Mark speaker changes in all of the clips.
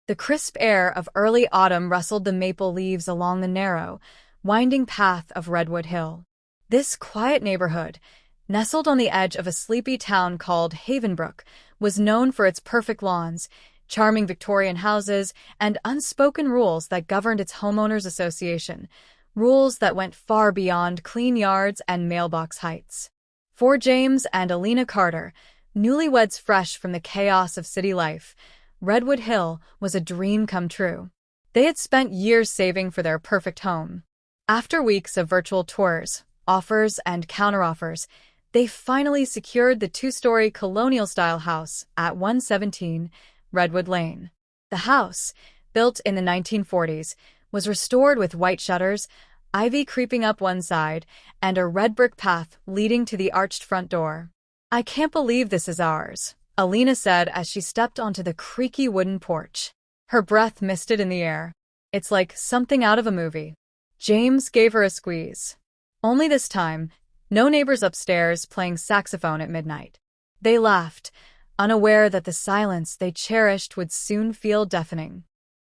Speaker 1: The crisp air of early autumn rustled the maple leaves along the narrow, winding path of Redwood Hill. This quiet neighborhood, nestled on the edge of a sleepy town called Havenbrook, was known for its perfect lawns, charming Victorian houses, and unspoken rules that governed its homeowners association, rules that went far beyond clean yards and mailbox heights. For James and Alina Carter, newlyweds fresh from the chaos of city life, Redwood Hill was a dream come true. They had spent years saving for their perfect home. After weeks of virtual tours, offers, and counteroffers, they finally secured the two-story colonial-style house at 117 Redwood Lane. The house, built in the 1940s, was restored with white shutters, ivy creeping up one side, and a red brick path leading to the arched front door. "I can't believe this is ours," Alina said as she stepped onto the creaky wooden porch. Her breath misted in the air. "It's like something out of a movie." James gave her a squeeze. Only this time, no neighbors upstairs playing saxophone at midnight. They laughed, unaware that the silence they cherished would soon feel deafening.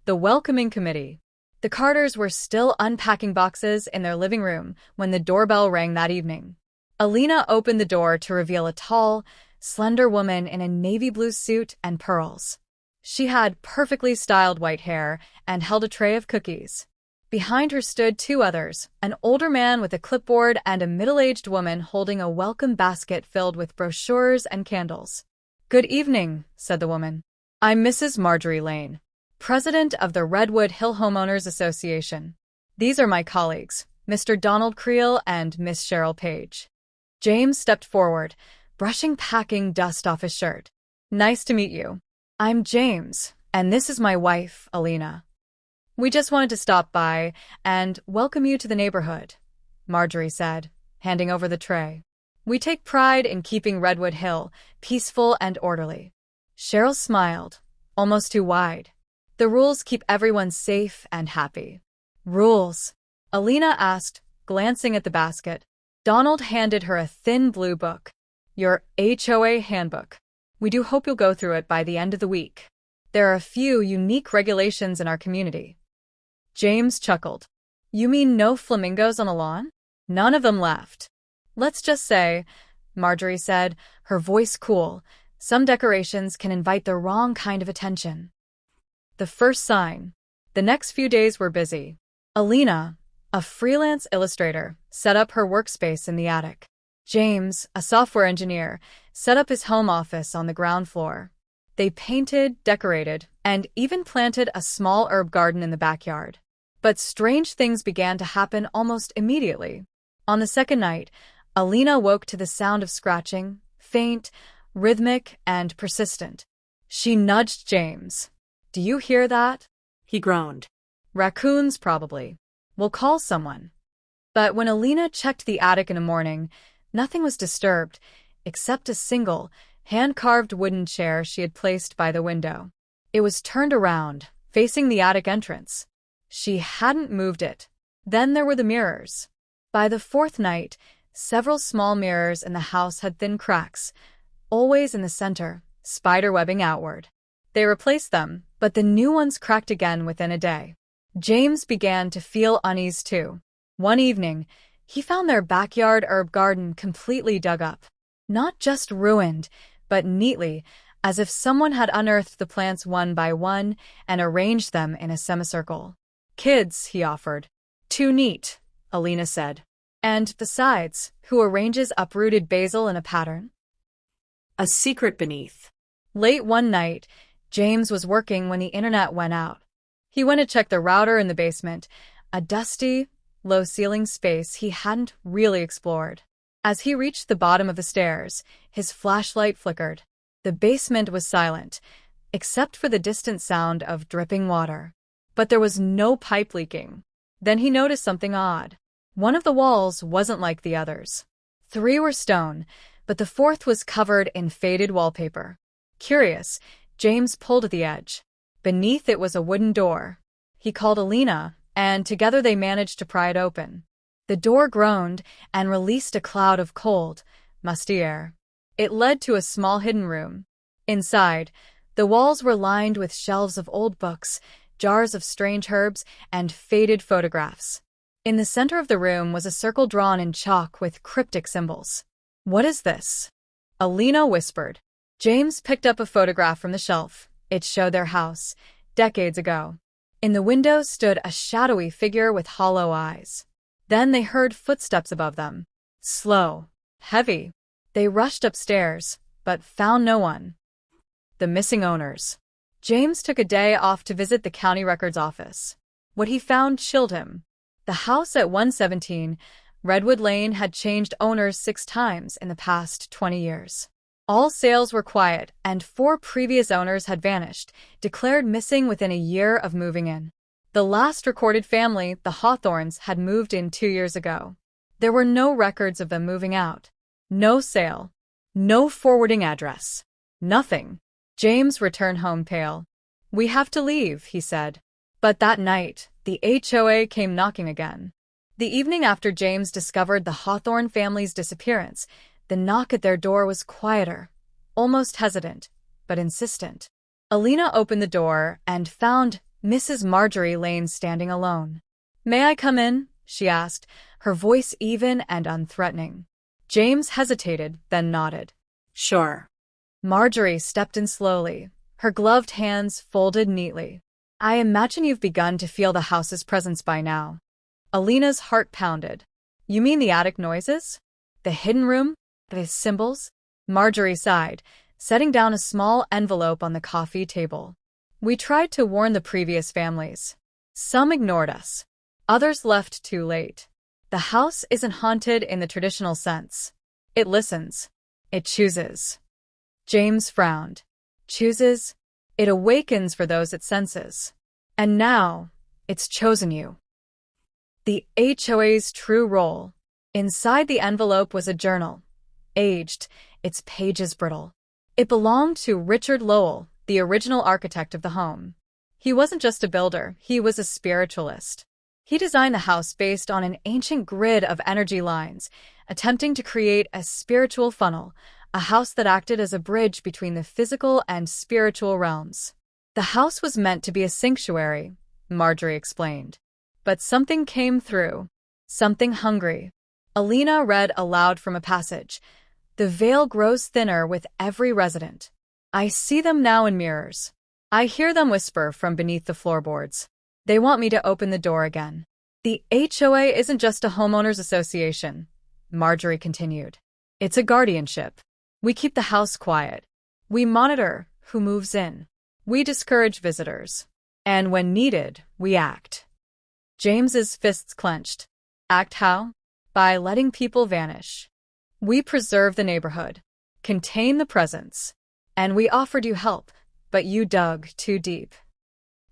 Speaker 1: The welcoming committee. The Carters were still unpacking boxes in their living room when the doorbell rang that evening. Alina opened the door to reveal a tall, slender woman in a navy blue suit and pearls. She had perfectly styled white hair and held a tray of cookies. Behind her stood two others, an older man with a clipboard and a middle-aged woman holding a welcome basket filled with brochures and candles. "Good evening," said the woman. "I'm Mrs. Marjorie Lane, president of the Redwood Hill Homeowners Association. These are my colleagues, Mr. Donald Creel and Miss Cheryl Page." James stepped forward, brushing packing dust off his shirt. "Nice to meet you. I'm James, and this is my wife, Alina. We just wanted to stop by and welcome you to the neighborhood," Marjorie said, handing over the tray. "We take pride in keeping Redwood Hill peaceful and orderly." Cheryl smiled, almost too wide. "The rules keep everyone safe and happy." "Rules?" Alina asked, glancing at the basket. Donald handed her a thin blue book. "Your HOA handbook. We do hope you'll go through it by the end of the week. There are a few unique regulations in our community." James chuckled. "You mean no flamingos on the lawn?" None of them laughed. "Let's just say," Marjorie said, her voice cool, "some decorations can invite the wrong kind of attention." The first sign. The next few days were busy. Alina, a freelance illustrator, set up her workspace in the attic. James, a software engineer, set up his home office on the ground floor. They painted, decorated, and even planted a small herb garden in the backyard. But strange things began to happen almost immediately. On the second night, Alina woke to the sound of scratching, faint, rhythmic, and persistent. She nudged James. "Do you hear that?"
Speaker 2: He groaned.
Speaker 1: "Raccoons, probably. We'll call someone." But when Alina checked the attic in the morning, nothing was disturbed, except a single, hand-carved wooden chair she had placed by the window. It was turned around, facing the attic entrance. She hadn't moved it. Then there were the mirrors. By the fourth night, several small mirrors in the house had thin cracks, always in the center, spiderwebbing outward. They replaced them, but the new ones cracked again within a day. James began to feel unease too. One evening, he found their backyard herb garden completely dug up. Not just ruined, but neatly, as if someone had unearthed the plants one by one and arranged them in a semicircle. "Kids," he offered. "Too neat," Alina said. "And besides, who arranges uprooted basil in a pattern?"
Speaker 2: A secret beneath.
Speaker 1: Late one night, James was working when the internet went out. He went to check the router in the basement, a dusty, low-ceiling space he hadn't really explored. As he reached the bottom of the stairs, his flashlight flickered. The basement was silent, except for the distant sound of dripping water. But there was no pipe leaking. Then he noticed something odd. One of the walls wasn't like the others. 3 were stone, but the fourth was covered in faded wallpaper. Curious, James pulled at the edge. Beneath it was a wooden door. He called Alina, and together they managed to pry it open. The door groaned and released a cloud of cold, musty air. It led to a small hidden room. Inside, The walls were lined with shelves of old books, jars of strange herbs, and faded photographs. In the center of the room was a circle drawn in chalk with cryptic symbols. "What is this?" Alina whispered. James picked up a photograph from the shelf. It showed their house, decades ago. In the window stood a shadowy figure with hollow eyes. Then they heard footsteps above them. Slow, heavy. They rushed upstairs, but found no one. The missing owners. James took a day off to visit the county records office. What he found chilled him. The house at 117 Redwood Lane had changed owners 6 times in the past 20 years. All sales were quiet, and 4 previous owners had vanished, declared missing within a year of moving in. The last recorded family, the Hawthorns, had moved in 2 years ago. There were no records of them moving out. No sale. No forwarding address. Nothing. James returned home pale. "We have to leave," he said. But that night, the HOA came knocking again. The evening after James discovered the Hawthorne family's disappearance, the knock at their door was quieter, almost hesitant, but insistent. Alina opened the door and found Mrs. Marjorie Lane standing alone. "May I come in?" she asked, her voice even and unthreatening. James hesitated, then nodded.
Speaker 2: "Sure."
Speaker 1: Marjorie stepped in slowly, her gloved hands folded neatly. "I imagine you've begun to feel the house's presence by now." Alina's heart pounded. "You mean the attic noises? The hidden room? The symbols?" Marjorie sighed, setting down a small envelope on the coffee table. "We tried to warn the previous families. Some ignored us. Others left too late. The house isn't haunted in the traditional sense. It listens. It chooses." James frowned. "Chooses? It awakens for those it senses. And now, it's chosen you." The HOA's true role. Inside the envelope was a journal. Aged, its pages brittle. It belonged to Richard Lowell, the original architect of the home. He wasn't just a builder, he was a spiritualist. He designed the house based on an ancient grid of energy lines, attempting to create a spiritual funnel, a house that acted as a bridge between the physical and spiritual realms. The house was meant to be a sanctuary, Marjorie explained. But something came through. Something hungry. Alina read aloud from a passage. "The veil grows thinner with every resident. I see them now in mirrors. I hear them whisper from beneath the floorboards. They want me to open the door again." "The HOA isn't just a homeowners association," Marjorie continued. "It's a guardianship. We keep the house quiet. We monitor who moves in. We discourage visitors. And when needed, we act." James's fists clenched. "Act how?" "By letting people vanish. We preserve the neighborhood, contain the presence, and we offered you help, but you dug too deep."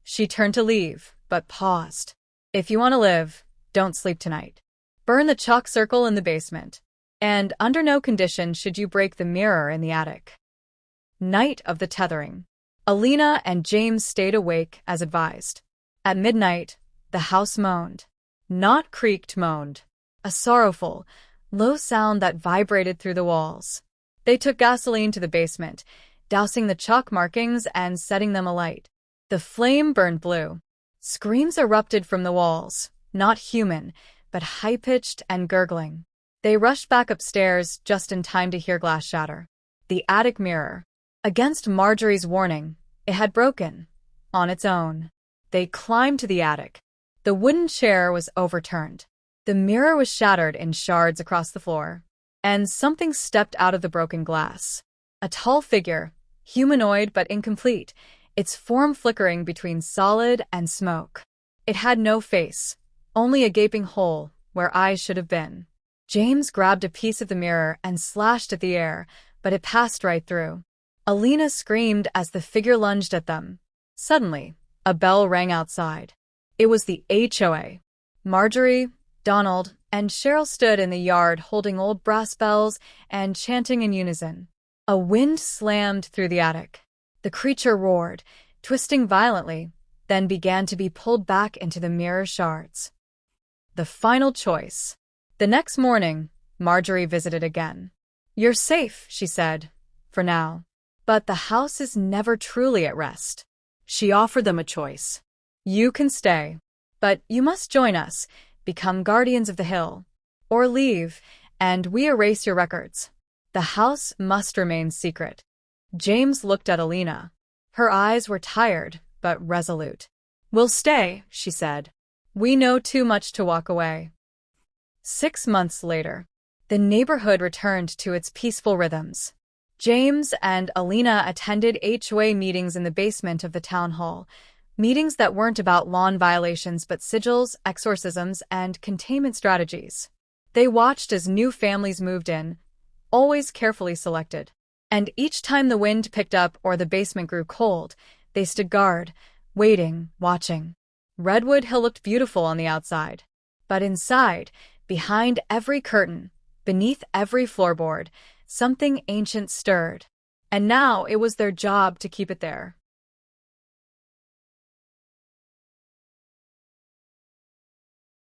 Speaker 1: She turned to leave, but paused. "If you want to live, don't sleep tonight. Burn the chalk circle in the basement. And under no condition should you break the mirror in the attic." Night of the tethering. Alina and James stayed awake as advised. At midnight, the house moaned. Not creaked, moaned. A sorrowful, low sound that vibrated through the walls. They took gasoline to the basement, dousing the chalk markings and setting them alight. The flame burned blue. Screams erupted from the walls, not human, but high-pitched and gurgling. They rushed back upstairs just in time to hear glass shatter. The attic mirror. Against Marjorie's warning, it had broken, on its own. They climbed to the attic. The wooden chair was overturned. The mirror was shattered in shards across the floor. And something stepped out of the broken glass. A tall figure, humanoid but incomplete, its form flickering between solid and smoke. It had no face, only a gaping hole where eyes should have been. James grabbed a piece of the mirror and slashed at the air, but it passed right through. Alina screamed as the figure lunged at them. Suddenly, a bell rang outside. It was the HOA. Marjorie, Donald, and Cheryl stood in the yard holding old brass bells and chanting in unison. A wind slammed through the attic. The creature roared, twisting violently, then began to be pulled back into the mirror shards. The final choice. The next morning, Marjorie visited again. "You're safe," she said, "for now. But the house is never truly at rest.
Speaker 2: She offered them a choice.
Speaker 1: You can stay, but you must join us, become guardians of the hill. Or leave, and we erase your records. The house must remain secret. James looked at Alina. Her eyes were tired, but resolute. We'll stay, she said. We know too much to walk away. 6 months later, the neighborhood returned to its peaceful rhythms. James and Alina attended HOA meetings in the basement of the town hall, meetings that weren't about lawn violations but sigils, exorcisms, and containment strategies. They watched as new families moved in, always carefully selected. And each time the wind picked up or the basement grew cold, they stood guard, waiting, watching. Redwood Hill looked beautiful on the outside. But inside, behind every curtain, beneath every floorboard, something ancient stirred. And now it was their job to keep it there.